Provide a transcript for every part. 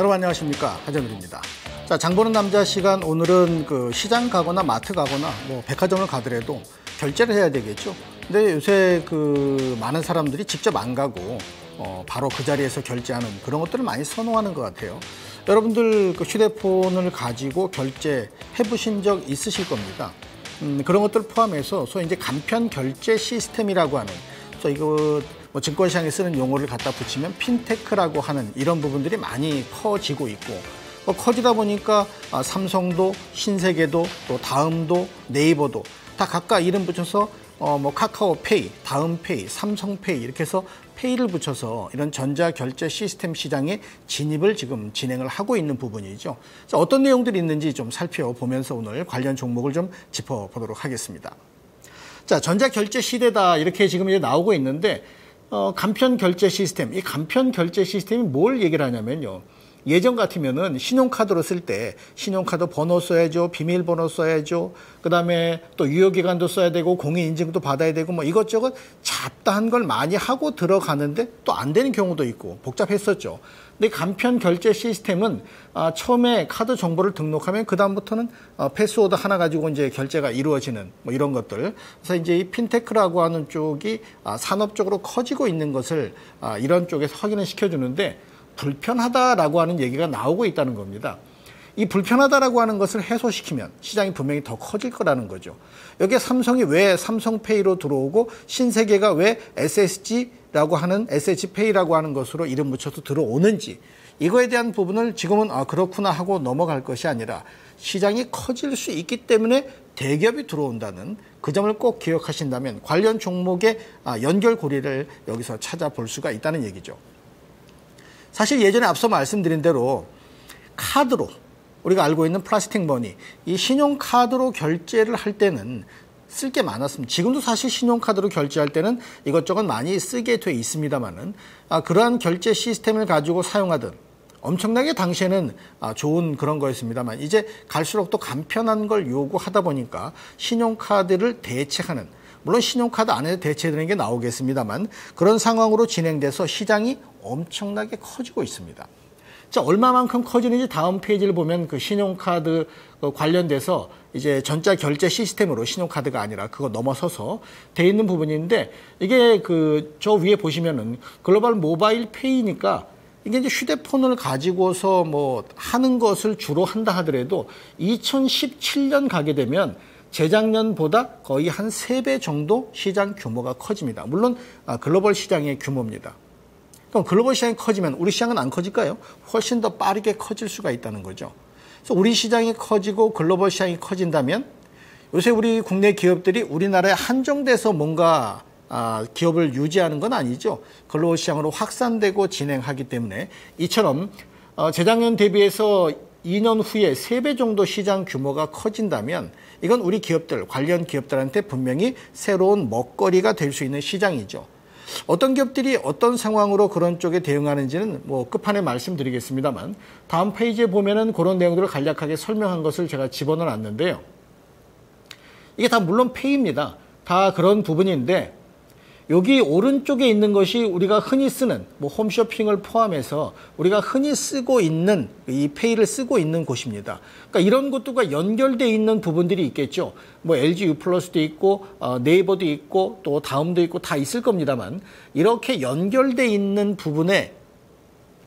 여러분 안녕하십니까, 하정일입니다. 자, 장보는 남자 시간, 오늘은 그 시장 가거나 마트 가거나 뭐 백화점을 가더라도 결제를 해야 되겠죠. 근데 요새 그 많은 사람들이 직접 안 가고 바로 그 자리에서 결제하는 그런 것들을 많이 선호하는 것 같아요. 여러분들 그 휴대폰을 가지고 결제해 보신 적 있으실 겁니다. 그런 것들 포함해서 소위 이제 간편 결제 시스템이라고 하는, 그래서 이거 뭐 증권시장에 쓰는 용어를 갖다 붙이면 핀테크라고 하는 이런 부분들이 많이 커지고 있고, 커지다 보니까 삼성도, 신세계도, 또 다음도, 네이버도 다 각각 이름 붙여서 뭐 카카오페이, 다음페이, 삼성페이 이렇게 해서 페이를 붙여서 이런 전자결제 시스템 시장에 진입을 지금 진행을 하고 있는 부분이죠. 자, 어떤 내용들이 있는지 좀 살펴보면서 오늘 관련 종목을 좀 짚어보도록 하겠습니다. 자, 전자결제 시대다 이렇게 지금 이제 나오고 있는데, 간편 결제 시스템, 이 간편 결제 시스템이 뭘 얘기를 하냐면요. 예전 같으면은 신용카드로 쓸 때 신용카드 번호 써야죠, 비밀번호 써야죠, 그다음에 또 유효기간도 써야 되고 공인인증도 받아야 되고 뭐 이것저것 잡다한 걸 많이 하고 들어가는데 또 안 되는 경우도 있고 복잡했었죠. 근데 간편 결제 시스템은 처음에 카드 정보를 등록하면 그다음부터는 패스워드 하나 가지고 이제 결제가 이루어지는 뭐 이런 것들. 그래서 이제 이 핀테크라고 하는 쪽이 산업적으로 커지고 있는 것을 이런 쪽에서 확인을 시켜주는데, 불편하다라고 하는 얘기가 나오고 있다는 겁니다. 이 불편하다라고 하는 것을 해소시키면 시장이 분명히 더 커질 거라는 거죠. 여기에 삼성이 왜 삼성페이로 들어오고 신세계가 왜 SSG라고 하는 SH페이라고 하는 것으로 이름 붙여서 들어오는지, 이거에 대한 부분을 지금은 그렇구나 하고 넘어갈 것이 아니라 시장이 커질 수 있기 때문에 대기업이 들어온다는 그 점을 꼭 기억하신다면 관련 종목의 연결고리를 여기서 찾아볼 수가 있다는 얘기죠. 사실 예전에 앞서 말씀드린 대로 카드로, 우리가 알고 있는 플라스틱 머니, 이 신용카드로 결제를 할 때는 쓸 게 많았습니다. 지금도 사실 신용카드로 결제할 때는 이것저것 많이 쓰게 돼 있습니다만은, 그러한 결제 시스템을 가지고 사용하던, 엄청나게 당시에는 좋은 그런 거였습니다만, 이제 갈수록 또 간편한 걸 요구하다 보니까 신용카드를 대체하는, 물론 신용카드 안에 대체되는 게 나오겠습니다만, 그런 상황으로 진행돼서 시장이 엄청나게 커지고 있습니다. 자, 얼마만큼 커지는지 다음 페이지를 보면 그 신용카드 관련돼서 이제 전자결제 시스템으로, 신용카드가 아니라 그거 넘어서서 돼 있는 부분인데, 이게 그 저 위에 보시면은 글로벌 모바일 페이니까 이게 이제 휴대폰을 가지고서 뭐 하는 것을 주로 한다 하더라도 2017년 가게 되면 재작년보다 거의 한 3배 정도 시장 규모가 커집니다. 물론 글로벌 시장의 규모입니다. 그럼 글로벌 시장이 커지면 우리 시장은 안 커질까요? 훨씬 더 빠르게 커질 수가 있다는 거죠. 그래서 우리 시장이 커지고 글로벌 시장이 커진다면, 요새 우리 국내 기업들이 우리나라에 한정돼서 뭔가 기업을 유지하는 건 아니죠. 글로벌 시장으로 확산되고 진행하기 때문에 이처럼 재작년 대비해서 2년 후에 3배 정도 시장 규모가 커진다면 이건 우리 기업들, 관련 기업들한테 분명히 새로운 먹거리가 될 수 있는 시장이죠. 어떤 기업들이 어떤 상황으로 그런 쪽에 대응하는지는 뭐 끝판에 말씀드리겠습니다만, 다음 페이지에 보면은 그런 내용들을 간략하게 설명한 것을 제가 집어넣어 놨는데요. 이게 다 물론 페이입니다. 다 그런 부분인데, 여기 오른쪽에 있는 것이 우리가 흔히 쓰는 뭐 홈쇼핑을 포함해서 우리가 흔히 쓰고 있는 이 페이를 쓰고 있는 곳입니다. 그러니까 이런 것들과 연결되어 있는 부분들이 있겠죠. 뭐 LG U+도 있고 네이버도 있고 또 다음도 있고 다 있을 겁니다만, 이렇게 연결되어 있는 부분에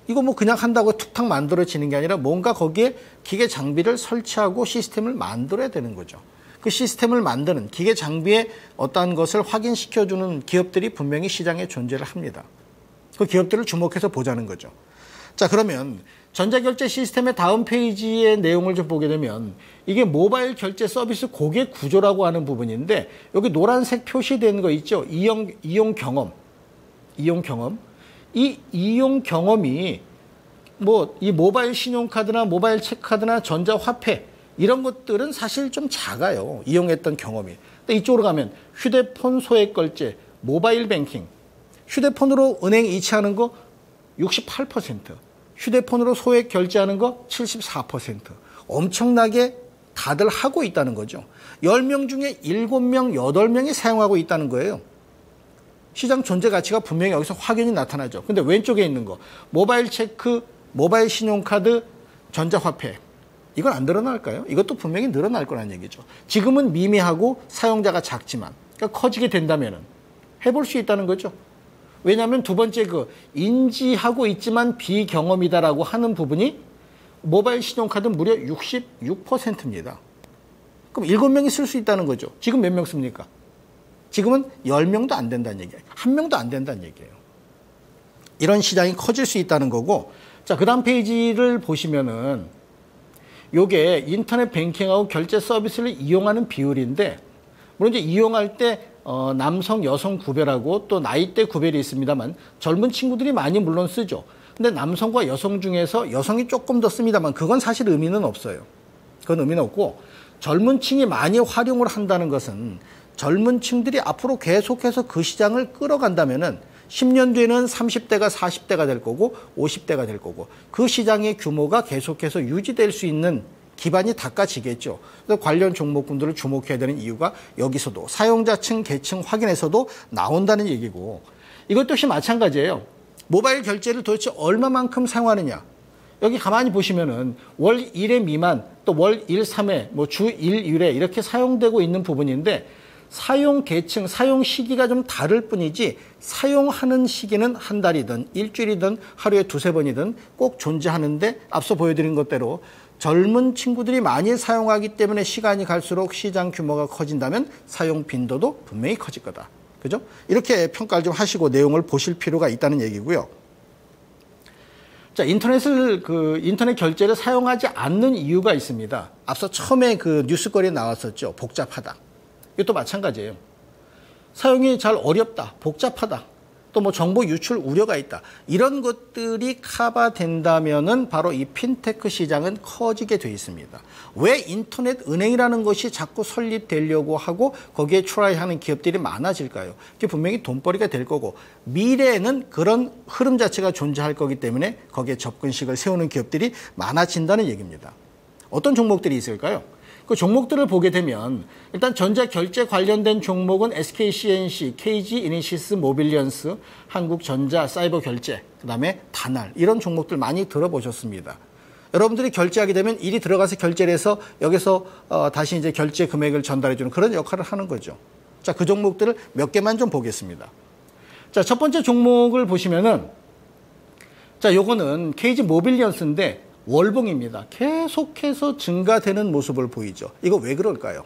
이거 뭐 그냥 한다고 툭탁 만들어지는 게 아니라 뭔가 거기에 기계 장비를 설치하고 시스템을 만들어야 되는 거죠. 그 시스템을 만드는 기계 장비의 어떠한 것을 확인시켜주는 기업들이 분명히 시장에 존재를 합니다. 그 기업들을 주목해서 보자는 거죠. 자, 그러면 전자결제 시스템의 다음 페이지의 내용을 좀 보게 되면, 이게 모바일 결제 서비스 고객 구조라고 하는 부분인데, 여기 노란색 표시된 거 있죠? 이용 경험. 이 이용 경험이 뭐 이 모바일 신용카드나 모바일 체크카드나 전자화폐 이런 것들은 사실 좀 작아요. 이용했던 경험이. 근데 이쪽으로 가면 휴대폰 소액 결제, 모바일 뱅킹, 휴대폰으로 은행 이체하는 거 68%, 휴대폰으로 소액 결제하는 거 74%. 엄청나게 다들 하고 있다는 거죠. 10명 중에 7명, 8명이 사용하고 있다는 거예요. 시장 존재 가치가 분명히 여기서 확연히 나타나죠. 근데 왼쪽에 있는 거, 모바일 체크, 모바일 신용카드, 전자화폐 이건 안 늘어날까요? 이것도 분명히 늘어날 거란 얘기죠. 지금은 미미하고 사용자가 작지만 그러니까 커지게 된다면 해볼 수 있다는 거죠. 왜냐하면 두 번째 인지하고 있지만 비경험이다라고 하는 부분이 모바일 신용카드 무려 66%입니다. 그럼 7명이 쓸 수 있다는 거죠. 지금 몇 명 씁니까? 지금은 10명도 안 된다는 얘기예요. 1명도 안 된다는 얘기예요. 이런 시장이 커질 수 있다는 거고, 자, 그 다음 페이지를 보시면은 요게 인터넷 뱅킹하고 결제 서비스를 이용하는 비율인데, 물론 이제 이용할 때 남성, 여성 구별하고 또 나이대 구별이 있습니다만 젊은 친구들이 많이 물론 쓰죠. 근데 남성과 여성 중에서 여성이 조금 더 씁니다만 그건 사실 의미는 없어요. 그건 의미는 없고, 젊은 층이 많이 활용을 한다는 것은 젊은 층들이 앞으로 계속해서 그 시장을 끌어간다면은 10년 뒤에는 30대가 40대가 될 거고 50대가 될 거고 그 시장의 규모가 계속해서 유지될 수 있는 기반이 닦아지겠죠. 그래서 관련 종목군들을 주목해야 되는 이유가 여기서도 사용자층, 계층 확인에서도 나온다는 얘기고, 이것 역시 마찬가지예요. 모바일 결제를 도대체 얼마만큼 사용하느냐. 여기 가만히 보시면은 월 1회 미만, 또 월 1, 3회, 주 1, 1회 이렇게 사용되고 있는 부분인데 사용 계층, 사용 시기가 좀 다를 뿐이지 사용하는 시기는 한 달이든 일주일이든 하루에 두세 번이든 꼭 존재하는데 앞서 보여드린 것대로 젊은 친구들이 많이 사용하기 때문에 시간이 갈수록 시장 규모가 커진다면 사용 빈도도 분명히 커질 거다. 그죠? 이렇게 평가를 좀 하시고 내용을 보실 필요가 있다는 얘기고요. 자, 인터넷 결제를 사용하지 않는 이유가 있습니다. 앞서 처음에 그 뉴스거리에 나왔었죠. 복잡하다. 이것도 마찬가지예요. 사용이 잘 어렵다, 복잡하다, 또 정보 유출 우려가 있다. 이런 것들이 커버된다면은 바로 이 핀테크 시장은 커지게 돼 있습니다. 왜 인터넷 은행이라는 것이 자꾸 설립되려고 하고 거기에 트라이하는 기업들이 많아질까요? 그게 분명히 돈벌이가 될 거고 미래에는 그런 흐름 자체가 존재할 거기 때문에 거기에 접근식을 세우는 기업들이 많아진다는 얘기입니다. 어떤 종목들이 있을까요? 그 종목들을 보게 되면 일단 전자결제 관련된 종목은 SKCNC, KG 이니시스 모빌리언스, 한국전자, 사이버결제, 그다음에 다날 이런 종목들 많이 들어보셨습니다. 여러분들이 결제하게 되면 일이 들어가서 결제를 해서 여기서 다시 이제 결제 금액을 전달해주는 그런 역할을 하는 거죠. 자, 그 종목들을 몇 개만 좀 보겠습니다. 자, 첫 번째 종목을 보시면은 자, 요거는 KG 모빌리언스인데 월봉입니다. 계속해서 증가되는 모습을 보이죠. 이거 왜 그럴까요?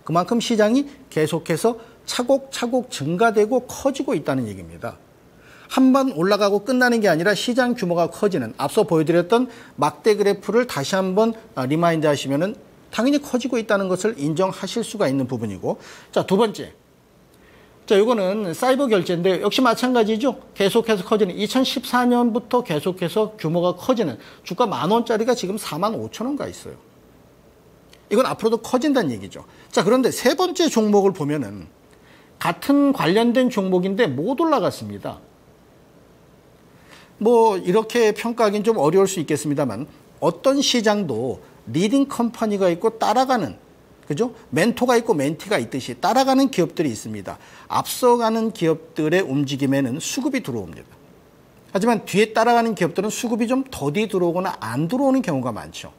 그만큼 시장이 계속해서 차곡차곡 증가되고 커지고 있다는 얘기입니다. 한 번 올라가고 끝나는 게 아니라 시장 규모가 커지는, 앞서 보여드렸던 막대 그래프를 다시 한번 리마인드 하시면은 당연히 커지고 있다는 것을 인정하실 수가 있는 부분이고, 자, 두 번째. 자, 이거는 사이버 결제인데 역시 마찬가지죠. 계속해서 커지는 2014년부터 계속해서 규모가 커지는 주가 10,000원짜리가 지금 45,000원 가 있어요. 이건 앞으로도 커진다는 얘기죠. 자, 그런데 세 번째 종목을 보면은 같은 관련된 종목인데 못 올라갔습니다. 이렇게 평가하기는 좀 어려울 수 있겠습니다만 어떤 시장도 리딩 컴퍼니가 있고 따라가는, 그죠? 멘토가 있고 멘티가 있듯이 따라가는 기업들이 있습니다. 앞서가는 기업들의 움직임에는 수급이 들어옵니다. 하지만 뒤에 따라가는 기업들은 수급이 좀 더디 들어오거나 안 들어오는 경우가 많죠.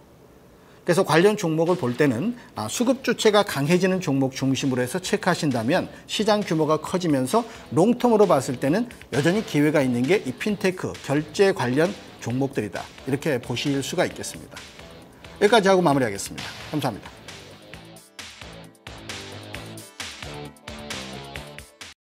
그래서 관련 종목을 볼 때는 수급 주체가 강해지는 종목 중심으로 해서 체크하신다면 시장 규모가 커지면서 롱텀으로 봤을 때는 여전히 기회가 있는 게 이 핀테크, 결제 관련 종목들이다. 이렇게 보실 수가 있겠습니다. 여기까지 하고 마무리하겠습니다. 감사합니다.